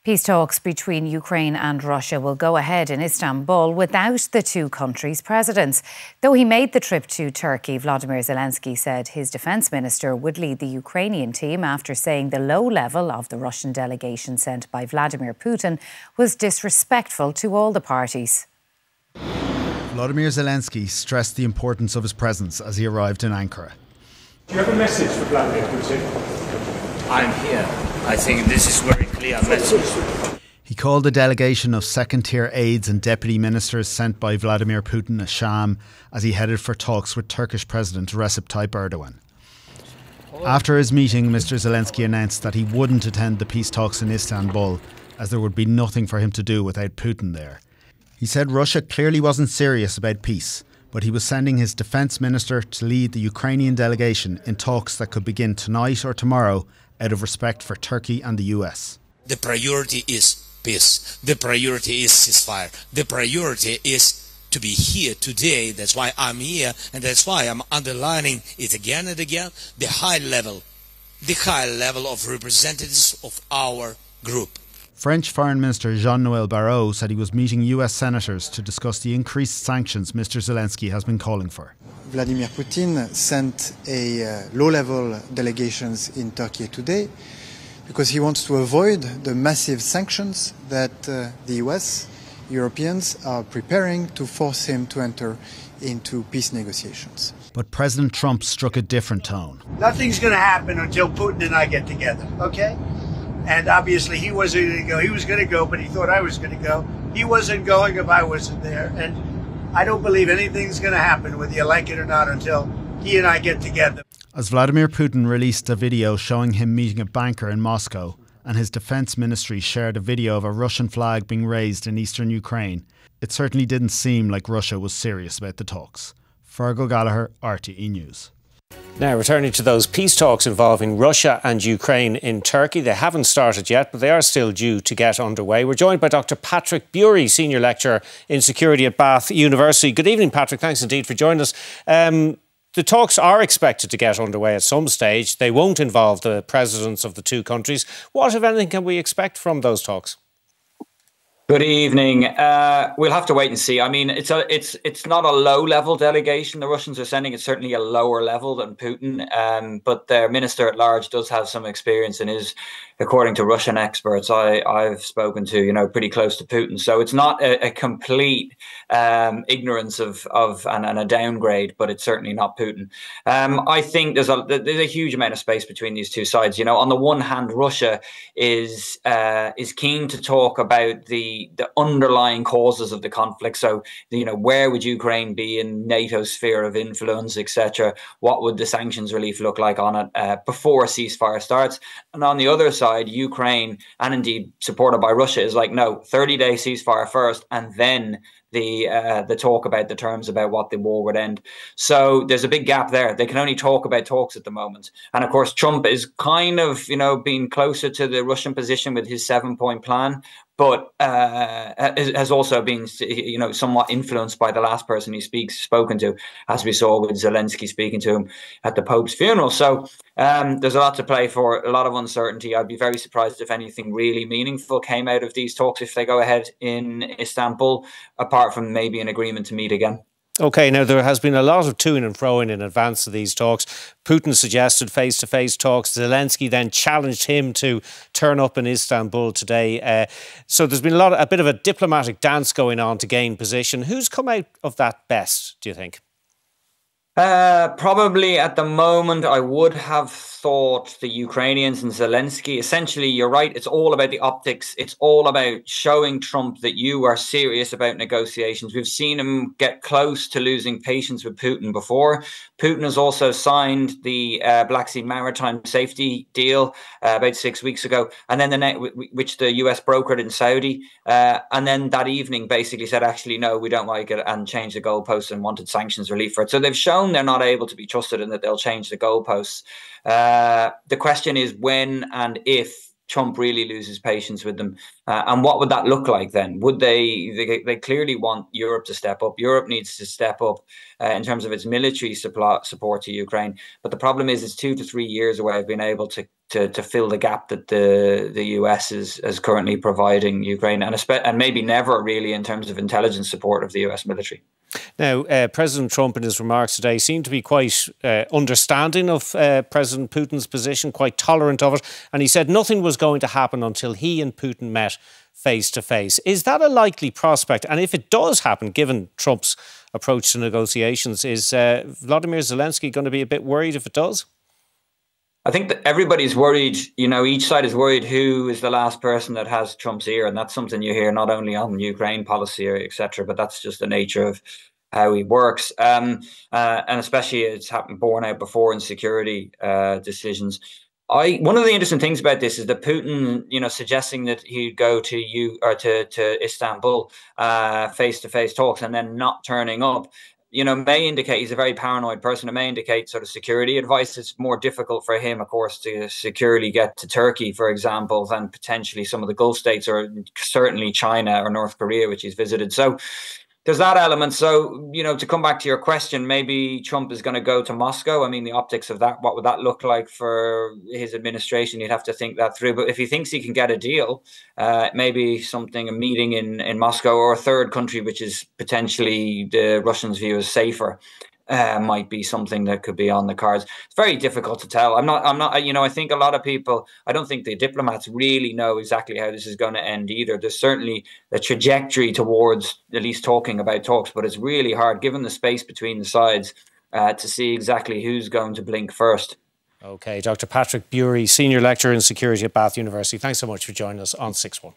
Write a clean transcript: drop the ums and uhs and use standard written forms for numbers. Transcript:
Peace talks between Ukraine and Russia will go ahead in Istanbul without the two countries' presidents. Though he made the trip to Turkey, Vladimir Zelensky said his defence minister would lead the Ukrainian team after saying the low level of the Russian delegation sent by Vladimir Putin was disrespectful to all the parties. Volodymyr Zelensky stressed the importance of his presence as he arrived in Ankara. Do you have a message for Vladimir Putin? I'm here. I think this is very clear message. He called the delegation of second-tier aides and deputy ministers sent by Vladimir Putin a sham as he headed for talks with Turkish President Recep Tayyip Erdogan. After his meeting, Mr Zelensky announced that he wouldn't attend the peace talks in Istanbul as there would be nothing for him to do without Putin there. He said Russia clearly wasn't serious about peace, but he was sending his defence minister to lead the Ukrainian delegation in talks that could begin tonight or tomorrow out of respect for Turkey and the US. The priority is peace. The priority is ceasefire. The priority is to be here today. That's why I'm here, and that's why I'm underlining it again and again. The high level of representatives of our group. French Foreign Minister Jean-Noël Barrot said he was meeting US senators to discuss the increased sanctions Mr Zelensky has been calling for. Vladimir Putin sent a low-level delegations in Turkey today because he wants to avoid the massive sanctions that the US, Europeans are preparing to force him to enter into peace negotiations. But President Trump struck a different tone. Nothing's going to happen until Putin and I get together, okay? And obviously he wasn't going to go. He was going to go, but he thought I was going to go. He wasn't going if I wasn't there. And I don't believe anything's going to happen, whether you like it or not, until he and I get together. As Vladimir Putin released a video showing him meeting a banker in Moscow, and his defence ministry shared a video of a Russian flag being raised in eastern Ukraine, it certainly didn't seem like Russia was serious about the talks. Fergal Gallagher, RTE News. Now, returning to those peace talks involving Russia and Ukraine in Turkey. They haven't started yet, but they are still due to get underway. We're joined by Dr Patrick Bury, Senior Lecturer in Security at Bath University. Good evening, Patrick. Thanks indeed for joining us. The talks are expected to get underway at some stage. They won't involve the presidents of the two countries. What, if anything, can we expect from those talks? Good evening. We'll have to wait and see. I mean, it's not a low-level delegation the Russians are sending. It's certainly a lower level than Putin. But their minister at large does have some experience and is, according to Russian experts I've spoken to, pretty close to Putin. So it's not a complete ignorance of and a downgrade, but it's certainly not Putin. I think there's a huge amount of space between these two sides. On the one hand, Russia is keen to talk about the underlying causes of the conflict. So, where would Ukraine be in NATO's sphere of influence, etc.? What would the sanctions relief look like on it before a ceasefire starts? And on the other side, Ukraine, and indeed supported by Russia, is like, no, 30-day ceasefire first, and then the talk about the terms about what the war would end. So there's a big gap there. They can only talk about talks at the moment. And of course, Trump is kind of, being closer to the Russian position with his 7-point plan, but has also been, somewhat influenced by the last person he spoken to, as we saw with Zelensky speaking to him at the Pope's funeral. So there's a lot to play for, a lot of uncertainty. I'd be very surprised if anything really meaningful came out of these talks if they go ahead in Istanbul, apart from maybe an agreement to meet again. OK, now there has been a lot of toing and froing in advance of these talks. Putin suggested face-to-face talks. Zelensky then challenged him to turn up in Istanbul today. So there's been a bit of a diplomatic dance going on to gain position. Who's come out of that best, do you think? Probably at the moment, I would have thought the Ukrainians and Zelensky. Essentially, you're right. It's all about the optics. It's all about showing Trump that you are serious about negotiations. We've seen him get close to losing patience with Putin before. Putin has also signed the Black Sea Maritime Safety Deal about 6 weeks ago, and then which the US brokered in Saudi. And then that evening basically said, actually, no, we don't like it, and changed the goalposts and wanted sanctions relief for it. So they've shown they're not able to be trusted and that they'll change the goalposts. The question is when and if Trump really loses patience with them. And what would that look like then? Would they clearly want Europe to step up. Europe needs to step up in terms of its military support to Ukraine. But the problem is it's 2 to 3 years away of being able to fill the gap that the US is currently providing Ukraine, and maybe never really in terms of intelligence support of the US military. Now, President Trump in his remarks today seemed to be quite understanding of President Putin's position, quite tolerant of it. And he said nothing was going to happen until he and Putin met face to face. Is that a likely prospect? And if it does happen, given Trump's approach to negotiations, is Volodymyr Zelensky going to be a bit worried if it does? I think that everybody's worried, each side is worried who is the last person that has Trump's ear. And that's something you hear not only on Ukraine policy, etc., but that's just the nature of how he works. And especially it's happened borne out before in security decisions. One of the interesting things about this is that Putin, suggesting that he'd go to Istanbul face-to-face talks and then not turning up, may indicate he's a very paranoid person. It may indicate sort of security advice. It's more difficult for him, of course, to securely get to Turkey, for example, than potentially some of the Gulf states, or certainly China or North Korea, which he's visited. So there's that element. So, to come back to your question, maybe Trump is going to go to Moscow. I mean, the optics of that, what would that look like for his administration? You'd have to think that through. But if he thinks he can get a deal, maybe a meeting in Moscow, or a third country, which is potentially the Russians view as safer, might be something that could be on the cards. It's very difficult to tell. I'm not, I think a lot of people, I don't think the diplomats really know exactly how this is going to end either. There's certainly a trajectory towards at least talking about talks, but it's really hard, given the space between the sides, to see exactly who's going to blink first. OK, Dr. Patrick Bury, Senior Lecturer in Security at Bath University. Thanks so much for joining us on 6-1.